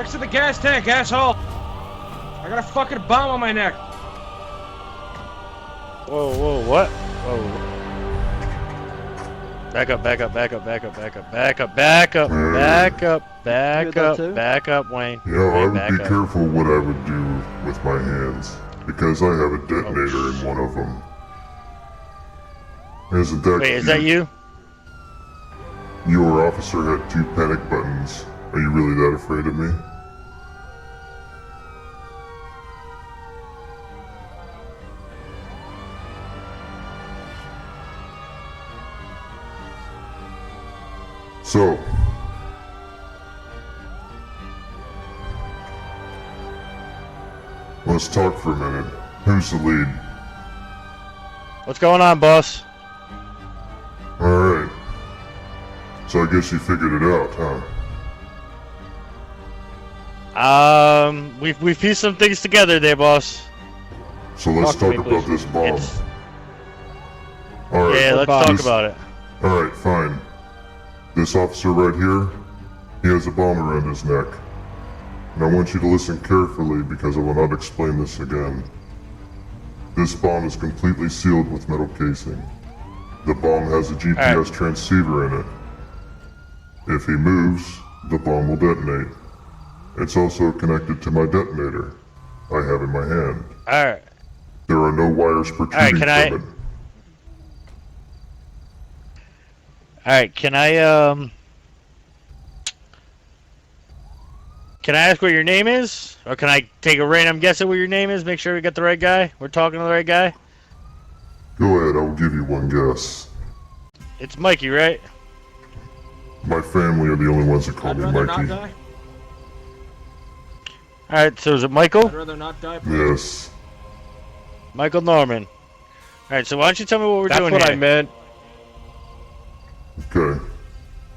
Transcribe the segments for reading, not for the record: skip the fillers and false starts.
Next to the gas tank, asshole! I got a fucking bomb on my neck! Whoa, whoa, what? Whoa. Back up, back up, back up, back up, back up, back up, back up, back up, back up, back up, Wayne. You know, I would be up. careful what I would do with my hands, because I have a detonator in one of them. Isn't that Wait, is that you? Your officer had 2 panic buttons. Are you really that afraid of me? So, let's talk for a minute. Who's the lead? What's going on, boss? Alright. So I guess you figured it out, huh? We've pieced some things together there, boss. So let's talk about this bomb. Alright. Yeah, let's talk about it. Alright, fine. This officer right here, he has a bomb around his neck. And I want you to listen carefully because I will not explain this again. This bomb is completely sealed with metal casing. The bomb has a GPS transceiver in it. If he moves, the bomb will detonate. It's also connected to my detonator I have in my hand. Alright. There are no wires protruding from it. Alright, can I ask what your name is? Or can I take a random guess at what your name is? Make sure we got the right guy? We're talking to the right guy? Go ahead, I will give you one guess. It's Mikey, right? My family are the only ones that call me Mikey. Not die. Alright, so is it Michael? I'd rather not die, please. Yes. Michael Norman. Alright, so why don't you tell me what we're doing here? That's what I meant. Okay.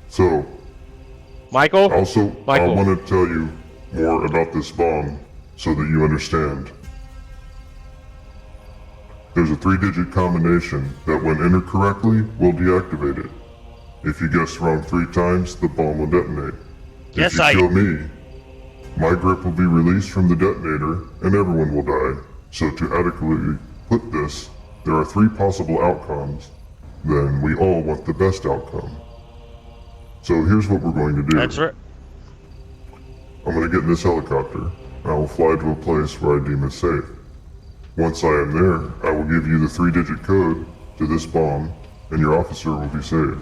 So, Michael? I want to tell you more about this bomb so that you understand. There's a 3-digit combination that when entered correctly will deactivate it. If you guess wrong 3 times, the bomb will detonate. If you kill me, my grip will be released from the detonator and everyone will die. So to adequately put this, there are 3 possible outcomes. Then we all want the best outcome. So here's what we're going to do. That's right. I'm going to get in this helicopter, and I will fly to a place where I deem it safe. Once I am there, I will give you the 3-digit code to this bomb, and your officer will be saved.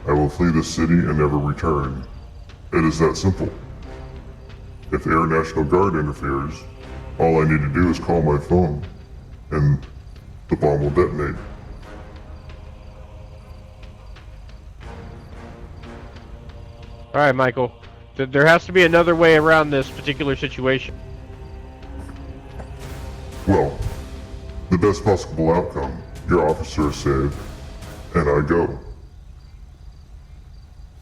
I will flee the city and never return. It is that simple. If the Air National Guard interferes, all I need to do is call my phone, and the bomb will detonate. Alright, Michael. There has to be another way around this particular situation. Well, the best possible outcome. Your officer is saved, and I go.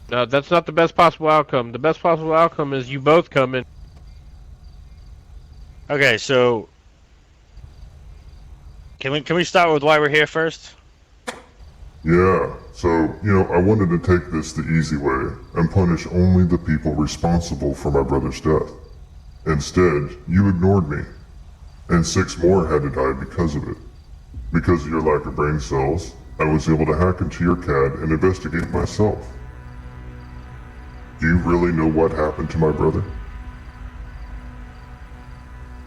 No, that's not the best possible outcome. The best possible outcome is you both come in. Okay, so can we start with why we're here first? Yeah, so, I wanted to take this the easy way and punish only the people responsible for my brother's death. Instead, you ignored me, and 6 more had to die because of it. Because of your lack of brain cells, I was able to hack into your CAD and investigate myself. Do you really know what happened to my brother?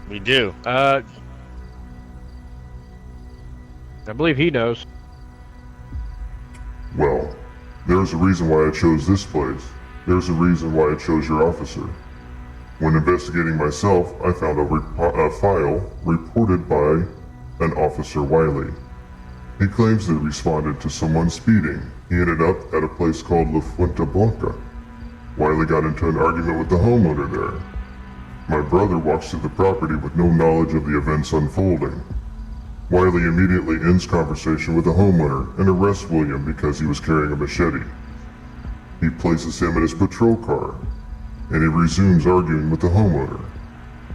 We do. I believe he knows. Well, there's a reason why I chose this place. There's a reason why I chose your officer. When investigating myself, I found a file reported by an Officer Wiley. He claims that he responded to someone speeding. He ended up at a place called La Fuente Blanca. Wiley got into an argument with the homeowner there. My brother walks to the property with no knowledge of the events unfolding. Wiley immediately ends conversation with the homeowner and arrests William because he was carrying a machete. He places him in his patrol car, and he resumes arguing with the homeowner.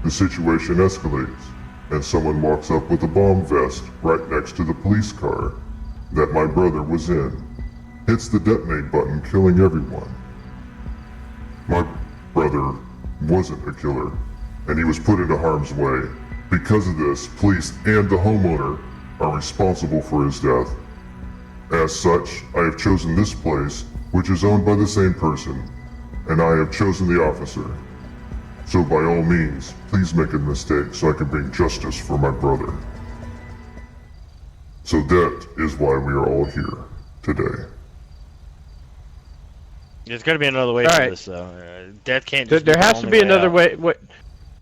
The situation escalates, and someone walks up with a bomb vest right next to the police car that my brother was in, hits the detonate button, killing everyone. My brother wasn't a killer, and he was put into harm's way. Because of this, police and the homeowner are responsible for his death. As such, I have chosen this place, which is owned by the same person, and I have chosen the officer. So by all means, please make a mistake so I can bring justice for my brother. So that is why we are all here today. There's got to be another way for this, though. Death can't just There be the has to only be another out. way.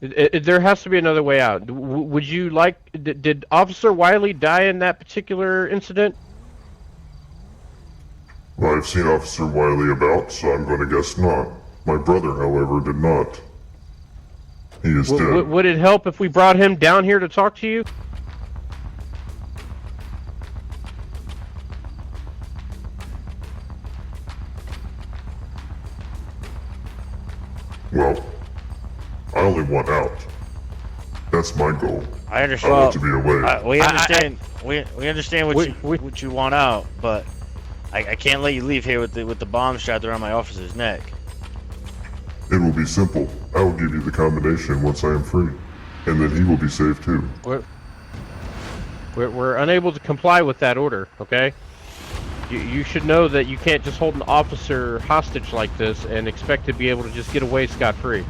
There has to be another way out. Would you like? Did Officer Wiley die in that particular incident? Well, I've seen Officer Wiley about, so I'm going to guess not. My brother, however, did not. He is dead. Would it help if we brought him down here to talk to you? Well, I only want out. That's my goal. I understand. I want to be away. We understand. We understand what you want out, but I can't let you leave here with the bomb strapped around my officer's neck. It will be simple. I will give you the combination once I am free, and then he will be safe too. We're unable to comply with that order. Okay. You should know that you can't just hold an officer hostage like this and expect to be able to just get away scot-free.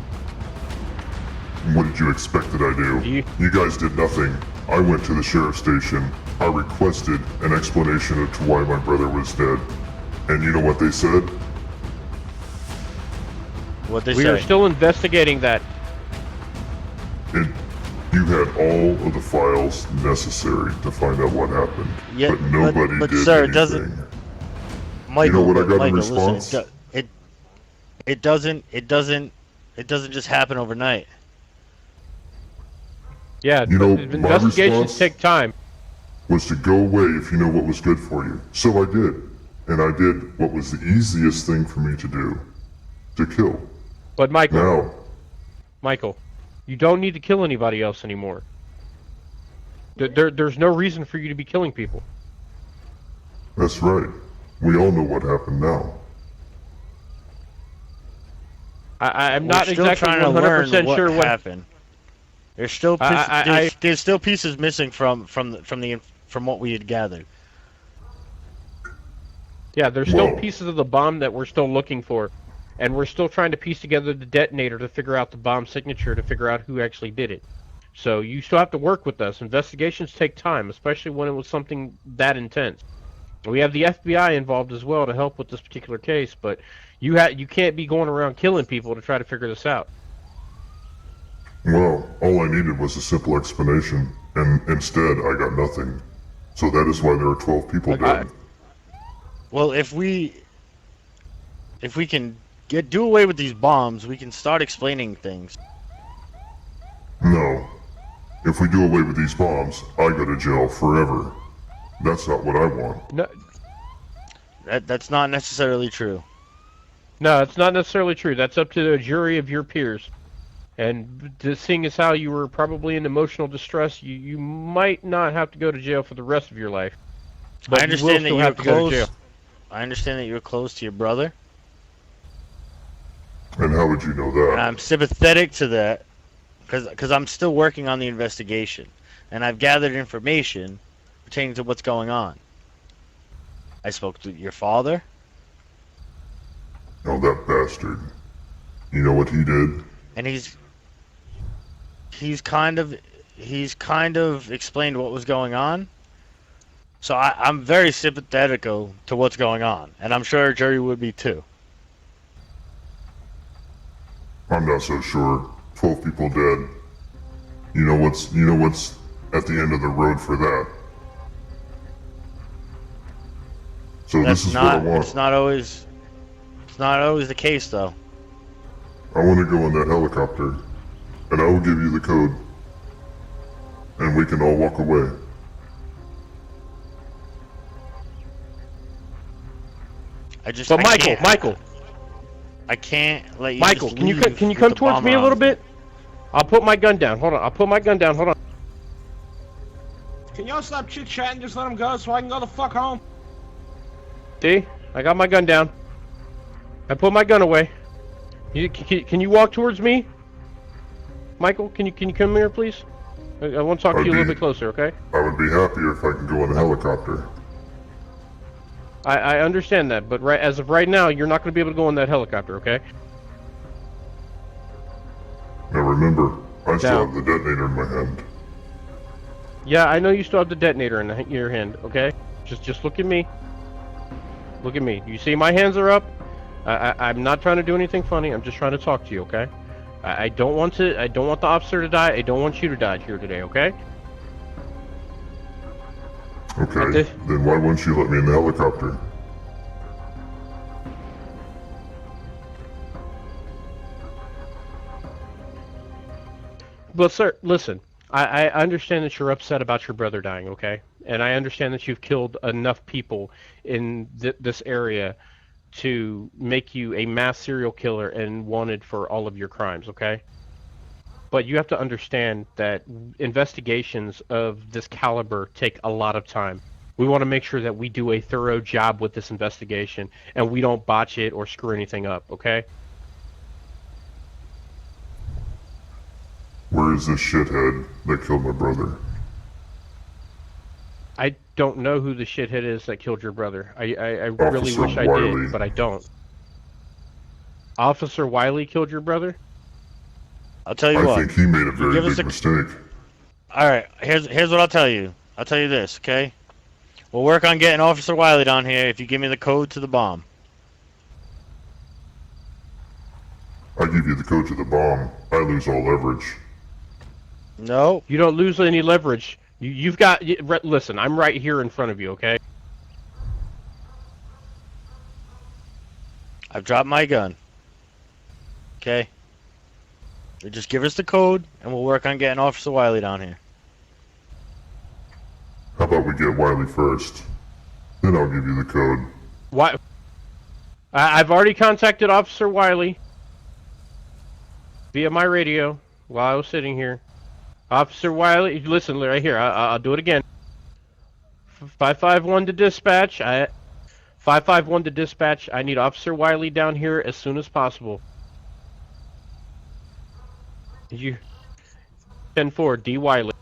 What did you expect that I do? You guys did nothing. I went to the sheriff's station. I requested an explanation as to why my brother was dead. And you know what they said? What they We say? are still investigating that. You had all of the files necessary to find out what happened. Yeah, but nobody but did sir, anything. It doesn't. Michael, you know what I got in Michael, response? listen, it doesn't just happen overnight. Yeah, You know, but my investigations response take time. was to go away if you know what was good for you. So I did. And I did what was the easiest thing for me to do. To kill. But Now, Michael, you don't need to kill anybody else anymore. There's no reason for you to be killing people. that's right. We all know what happened now. I'm We're not still exactly trying to learn 100% sure what happened. There's still there's still pieces missing from what we had gathered. Yeah, there's still Whoa. pieces of the bomb that we're still looking for. And we're still trying to piece together the detonator to figure out the bomb signature to figure out who actually did it. So you still have to work with us. Investigations take time, especially when it was something that intense. We have the FBI involved as well to help with this particular case, but you can't be going around killing people to try to figure this out. Well, all I needed was a simple explanation, and instead I got nothing. So that is why there are 12 people dead. Well, if we can do away with these bombs, we can start explaining things. No. If we do away with these bombs, I go to jail forever. That's not what I want. No, That's not necessarily true. no, it's not necessarily true. That's up to a jury of your peers. And seeing as how you were probably in emotional distress, you might not have to go to jail for the rest of your life. But I understand that you will still you're have to go to close. jail. I understand that you're close to your brother, And how would you know and that? I'm sympathetic to that, because I'm still working on the investigation, and I've gathered information pertaining to what's going on. I spoke to your father. Oh, that bastard. You know what he did? And he's kind of explained what was going on. So I'm very sympathetic to what's going on, and I'm sure a jury would be too. I'm not so sure. 12 people dead. You know what's at the end of the road for that. So That's this is not. what I want. It's not always the case, though. I want to go in that helicopter, and I will give you the code, and we can all walk away. But Michael, I can't let you. Michael, just can you leave can you with come the towards bomb me a around little you. bit? I'll put my gun down. Hold on. I'll put my gun down. Hold on. Can y'all stop chit-chatting? Just let him go so I can go the fuck home. See? I got my gun down. I put my gun away. Can you walk towards me? Michael, can you come here, please? I want to talk to you a little bit closer, okay? I would be happier if I could go in a helicopter. I understand that, but as of right now, you're not going to be able to go in that helicopter, okay? Now remember, I still Now- have the detonator in my hand. Yeah, I know you still have the detonator in your hand, okay? Just look at me. Look at me. You see my hands are up? I'm not trying to do anything funny. I'm just trying to talk to you, okay? I don't want the officer to die. I don't want you to die here today, okay? Okay, then why won't you let me in the helicopter? Well, sir, listen. I understand that you're upset about your brother dying, okay? And I understand that you've killed enough people in this area to make you a mass serial killer and wanted for all of your crimes, okay? But you have to understand that investigations of this caliber take a lot of time. We want to make sure that we do a thorough job with this investigation and we don't botch it or screw anything up, okay? Where is this shithead that killed my brother? I don't know who the shithead is that killed your brother. I really Officer wish I Wiley. did, but I don't. Officer Wiley killed your brother? I'll tell you I what. think he made a very give us big mistake. All right, here's what I'll tell you. I'll tell you this, okay? We'll work on getting Officer Wiley down here if you give me the code to the bomb. I give you the code to the bomb, I lose all leverage. No. You don't lose any leverage. You've got... Listen, I'm right here in front of you, okay? I've dropped my gun. Okay? You just give us the code, and we'll work on getting Officer Wiley down here. How about we get Wiley first? Then I'll give you the code. Why? I've already contacted Officer Wiley via my radio while I was sitting here. Officer Wiley, listen right here. I'll do it again. 551 to dispatch. 551 to dispatch. I need Officer Wiley down here as soon as possible. You 10-4 D Wiley.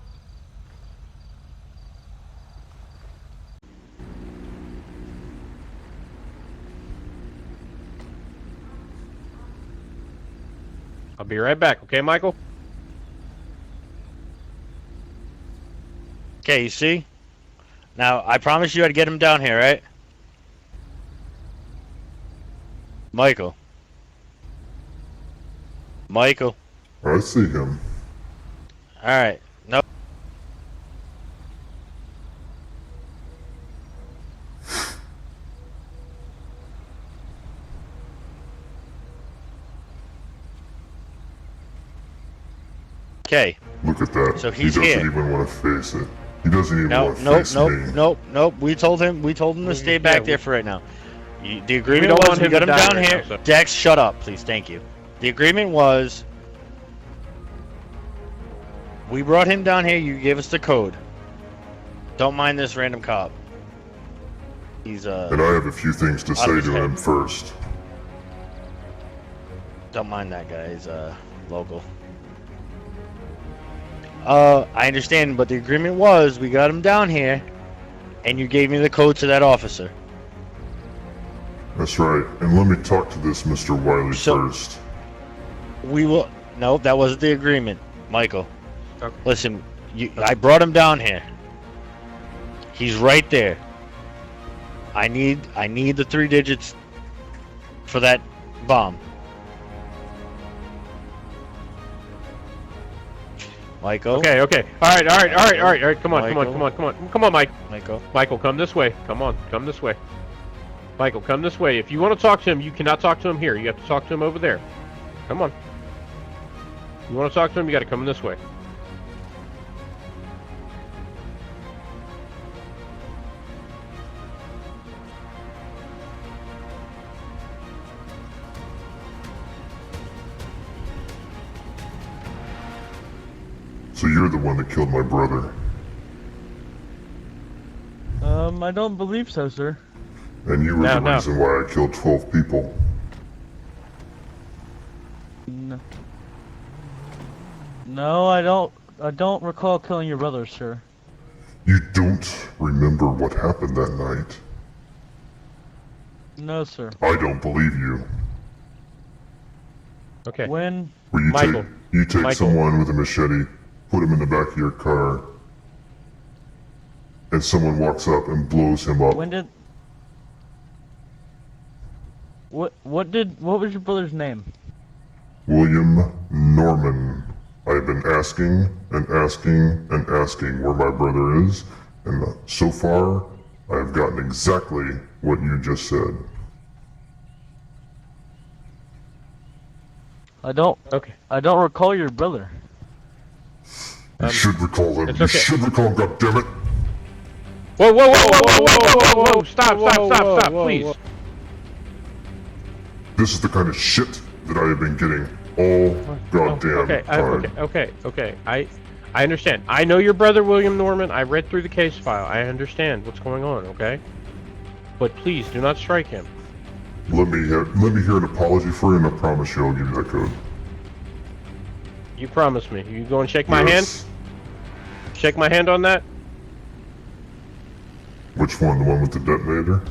I'll be right back, okay, Michael? Okay, you see? Now, I promised you I'd get him down here, right? Michael. Michael. I see him. Alright. No. Okay. Look at that. So he he's doesn't here. even want to face it. He doesn't even No, want to nope, face nope, me. nope. We told him to stay back there for right now. The agreement don't was want we him got to him die down right here. now, so- Dex, shut up, please. Thank you. The agreement was we brought him down here. You gave us the code. Don't mind this random cop. He's And I have a few things to Out say of his to head. him first. Don't mind that guy. He's local. I understand, but the agreement was we got him down here, and you gave me the code to that officer. That's right. And let me talk to this Mr. Wiley So- first. We will. No, that wasn't the agreement, Michael. Okay. Listen, I brought him down here. He's right there. I need the 3 digits for that bomb. Michael. Okay. All right. Come on, Mike. Michael. Michael, come this way. Come this way. Michael, come this way. If you want to talk to him, you cannot talk to him here. You have to talk to him over there. Come on. You want to talk to him, you got to come this way. So you're the one that killed my brother. I don't believe so, sir. And you were No, the no. reason why I killed 12 people. No. No, I don't. I don't recall killing your brother, sir. You don't remember what happened that night? No, sir. I don't believe you. Okay. When? Where you Michael. take Michael. someone with a machete, put him in the back of your car, and someone walks up and blows him up. When did? What was your brother's name? William Norman. I have been asking and asking and asking where my brother is, and so far, I have gotten exactly what you just said. I don't. Okay. I don't recall your brother. You should recall him. it's You okay. should recall him, goddammit! Whoa, whoa, whoa, whoa, whoa, whoa, whoa! Stop, please. This is the kind of shit that I have been getting all goddamn time. Okay. I understand. I know your brother, William Norman. I read through the case file. I understand what's going on, okay? But please, do not strike him. Let me hear an apology for you, and I promise you I'll give you that code. You promised me. You go and shake my hand? Yes. Shake my hand on that? Which one? The one with the detonator?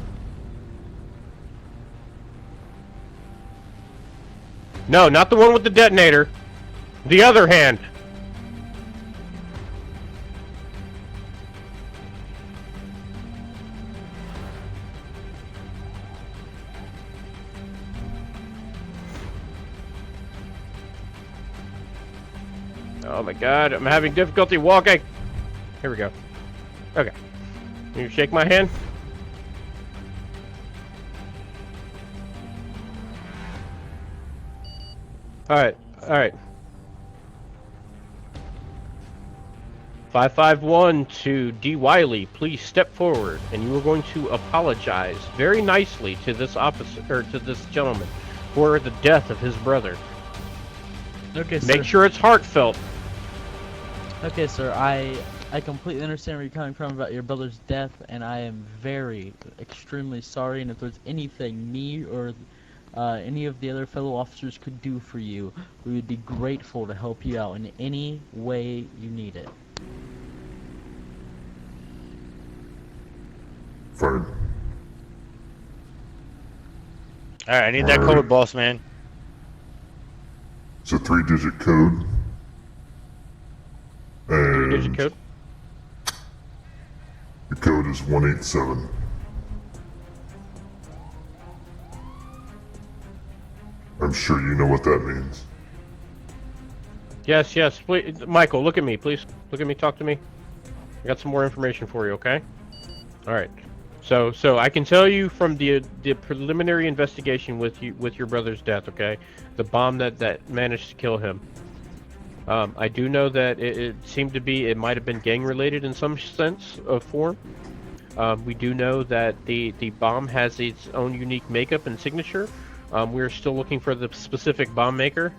No, not the one with the detonator. The other hand. Oh my god, I'm having difficulty walking. Here we go. Okay. Can you shake my hand? Alright. 551 to D. Wiley, please step forward, and you are going to apologize very nicely to this officer, or to this gentleman, for the death of his brother. Okay, sir. Make sure it's heartfelt. Okay, sir. I completely understand where you're coming from about your brother's death, and I am extremely sorry. And if there's anything me or any of the other fellow officers could do for you, we would be grateful to help you out in any way you need it. Fine. Alright, I need that code, boss man. It's a 3-digit code. And 3-digit code? the code is 187. I'm sure you know what that means. Yes, please. Michael, look at me, please. Look at me, talk to me. I got some more information for you, okay? Alright. So I can tell you from the preliminary investigation with your brother's death, okay? The bomb that managed to kill him. I do know that it seemed to be, it might have been gang related in some sense of form. We do know that the bomb has its own unique makeup and signature. We're still looking for the specific bomb maker,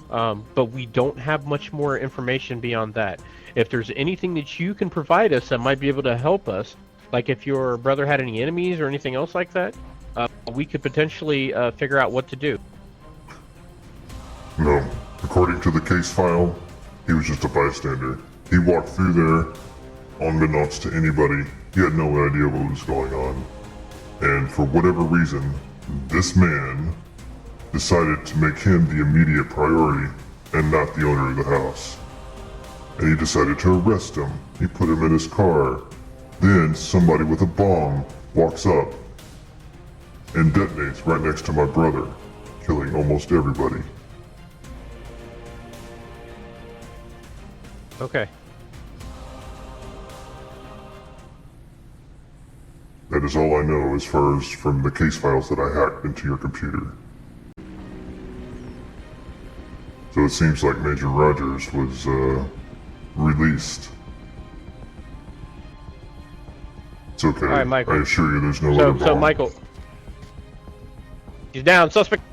but we don't have much more information beyond that. If there's anything that you can provide us that might be able to help us, like if your brother had any enemies or anything else like that, we could potentially figure out what to do. No. According to the case file, he was just a bystander. He walked through there, unbeknownst to anybody. He had no idea what was going on. And for whatever reason, this man decided to make him the immediate priority and not the owner of the house. And he decided to arrest him. He put him in his car. Then somebody with a bomb walks up and detonates right next to my brother, killing almost everybody. Okay. That is all I know as far as from the case files that I hacked into your computer. So it seems like Major Rodgers was, released. It's okay. All right, Michael. I assure you there's no other bomb. So Michael, he's down. Suspect.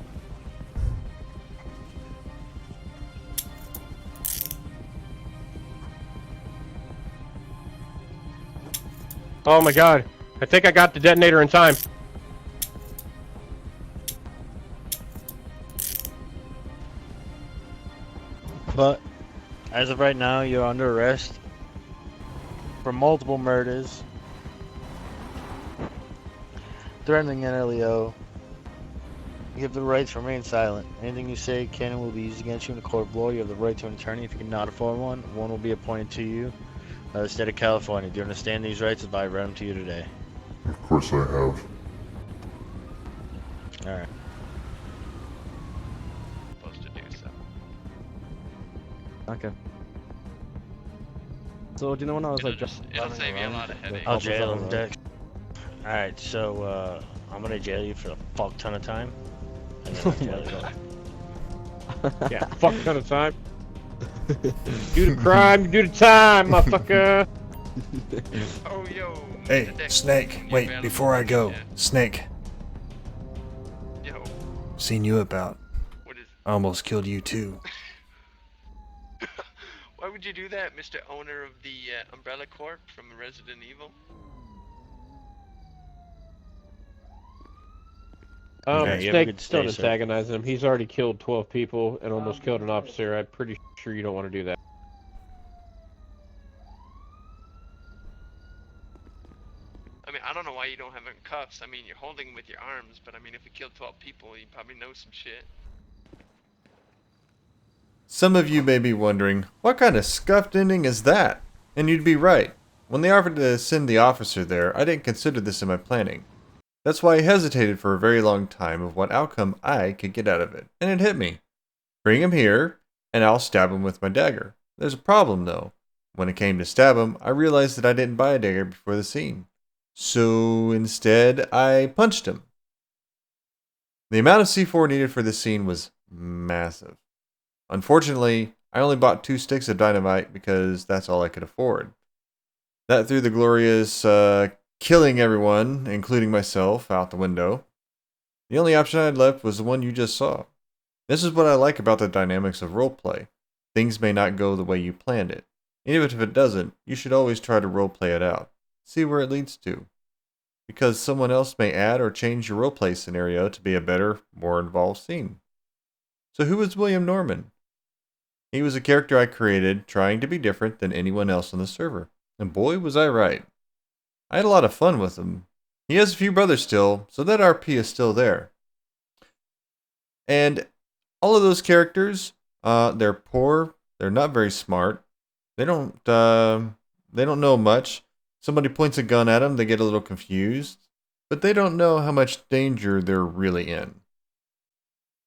Oh my god. I think I got the detonator in time. But As of right now, you're under arrest for multiple murders, threatening an LEO. You have the right to remain silent. Anything you say can and will be used against you in a court of law. You have the right to an attorney. If you cannot afford one, one will be appointed to you by the state of California. Do you understand these rights as I read them to you today? Of course I have. Alright. Supposed to do so. Okay. So, do you know when I was like It'll save you a lot of headaches. I'll jail him, Dex. Alright, so, I'm gonna jail you for a fuck ton of time. And then I'll jail you. Yeah, fuck ton of time. Do the crime, do the time, motherfucker. Oh, yo. Hey, Mr. Dex, Snake, you wait, available? before I go. Yeah. Snake, Yo, seen you about. what is... I almost killed you too. Why would you do that, Mr. Owner of the Umbrella Corp from Resident Evil? Okay, you have a good Snake, don't stay, sir. antagonize him. He's already killed 12 people and almost killed an officer. I'm pretty sure you don't want to do that. I mean, I don't know why you don't have him in cuffs. I mean, you're holding him with your arms, but I mean, if he killed 12 people, you probably know some shit. Some of you may be wondering, what kind of scuffed ending is that? And you'd be right. When they offered to send the officer there, I didn't consider this in my planning. That's why I hesitated for a very long time of what outcome I could get out of it. And it hit me. Bring him here, and I'll stab him with my dagger. There's a problem though. When it came to stab him, I realized that I didn't buy a dagger before the scene. So instead, I punched him. The amount of C4 needed for this scene was massive. Unfortunately, I only bought 2 sticks of dynamite because that's all I could afford. That threw the glorious killing everyone, including myself, out the window. The only option I had left was the one you just saw. This is what I like about the dynamics of roleplay. Things may not go the way you planned it. Even if it doesn't, you should always try to roleplay it out. See where it leads to. Because someone else may add or change your roleplay scenario to be a better, more involved scene. So who was William Norman? He was a character I created trying to be different than anyone else on the server. And boy was I right. I had a lot of fun with him. He has a few brothers still, so that RP is still there. And all of those characters, they're poor, they're not very smart, they don't know much. Somebody points a gun at them, they get a little confused, but they don't know how much danger they're really in.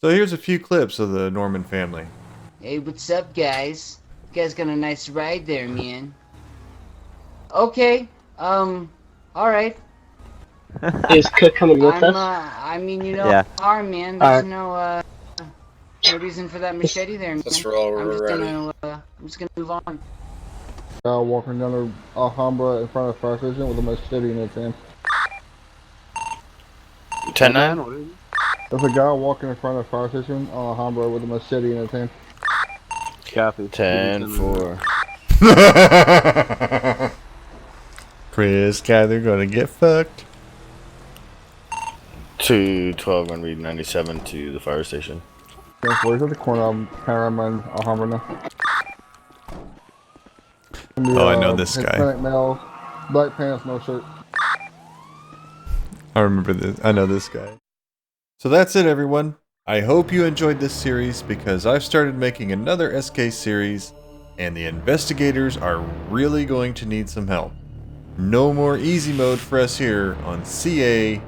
So here's a few clips of the Norman family. Hey, what's up, guys? You guys got a nice ride there, man. Okay, alright. Is Cook coming with us? I mean, you know, Yeah. car, man. There's no reason for that machete there, man. Let's roll, I'm just ready. gonna move on. Walking down the Alhambra in front of the fire station with a machete in his hand. 10-9? There's a guy walking in front of the fire station on Alhambra with a machete in his hand. Copy. 10-4. Chris, Guy, they're gonna get fucked. 2-12, gonna read 97 to the fire station. Where's at the corner of Panorama and Alhambra now? Oh, I know this guy. Hispanic male, black pants, no shirt. I remember this. I know this guy. So that's it, everyone. I hope you enjoyed this series because I've started making another SK series, and the investigators are really going to need some help. No more easy mode for us here on CADOJRP.